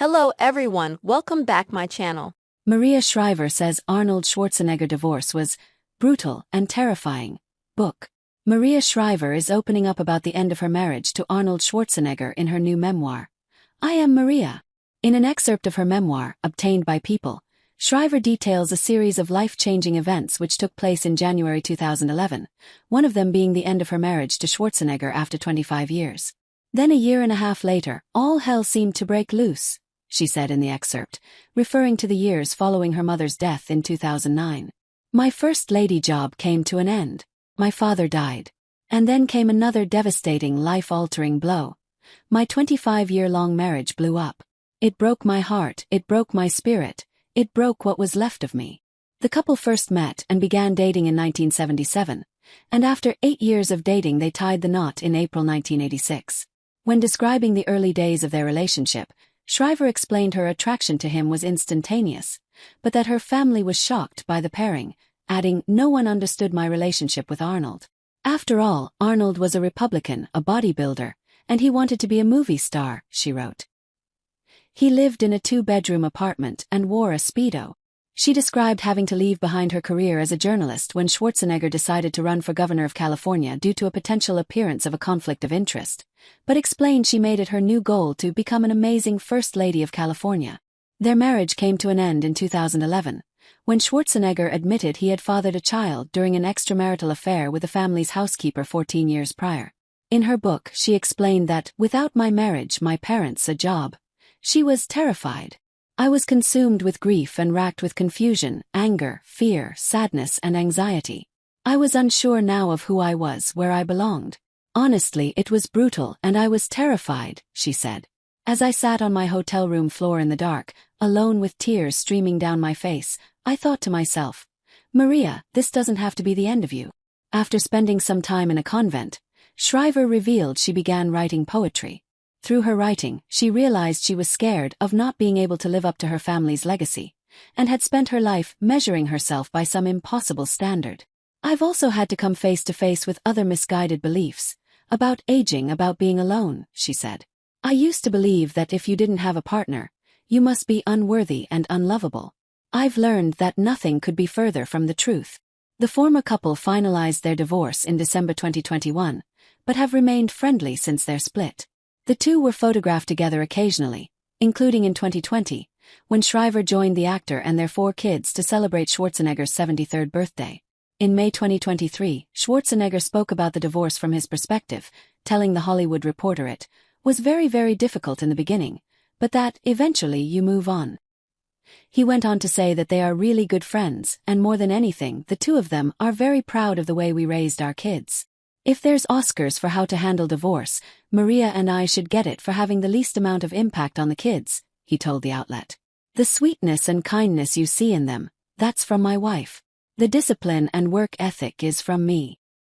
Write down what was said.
Hello everyone, welcome back my channel. Maria Shriver says Arnold Schwarzenegger divorce was brutal and terrifying. Book. Maria Shriver is opening up about the end of her marriage to Arnold Schwarzenegger in her new memoir, I Am Maria. In an excerpt of her memoir, obtained by People, Shriver details a series of life-changing events which took place in January 2011, one of them being the end of her marriage to Schwarzenegger after 25 years. Then a year and a half later, all hell seemed to break loose, she said in the excerpt, referring to the years following her mother's death in 2009. My first lady job came to an end. My father died. And then came another devastating, life-altering blow. My 25-year-long marriage blew up. It broke my heart, it broke my spirit, it broke what was left of me. The couple first met and began dating in 1977, and after 8 years of dating they tied the knot in April 1986. When describing the early days of their relationship, Shriver explained her attraction to him was instantaneous, but that her family was shocked by the pairing, adding, "No one understood my relationship with Arnold. After all, Arnold was a Republican, a bodybuilder, and he wanted to be a movie star," she wrote. He lived in a 2-bedroom apartment and wore a Speedo. She described having to leave behind her career as a journalist when Schwarzenegger decided to run for governor of California due to a potential appearance of a conflict of interest, but explained she made it her new goal to become an amazing First Lady of California. Their marriage came to an end in 2011, when Schwarzenegger admitted he had fathered a child during an extramarital affair with the family's housekeeper 14 years prior. In her book, she explained that, "Without my marriage, my parents, a job. She was terrified. I was consumed with grief and racked with confusion, anger, fear, sadness and anxiety. I was unsure now of who I was, where I belonged. Honestly, it was brutal and I was terrified," she said. "As I sat on my hotel room floor in the dark, alone with tears streaming down my face, I thought to myself, Maria, this doesn't have to be the end of you." After spending some time in a convent, Shriver revealed she began writing poetry. Through her writing, she realized she was scared of not being able to live up to her family's legacy, and had spent her life measuring herself by some impossible standard. "I've also had to come face to face with other misguided beliefs, about aging, about being alone," she said. "I used to believe that if you didn't have a partner, you must be unworthy and unlovable. I've learned that nothing could be further from the truth." The former couple finalized their divorce in December 2021, but have remained friendly since their split. The two were photographed together occasionally, including in 2020, when Shriver joined the actor and their 4 kids to celebrate Schwarzenegger's 73rd birthday. In May 2023, Schwarzenegger spoke about the divorce from his perspective, telling The Hollywood Reporter it was very, very difficult in the beginning, but that, eventually, you move on. He went on to say that they are really good friends, and more than anything, the two of them are very proud of the way we raised our kids. "If there's Oscars for how to handle divorce, Maria and I should get it for having the least amount of impact on the kids," he told the outlet. "The sweetness and kindness you see in them, that's from my wife. The discipline and work ethic is from me.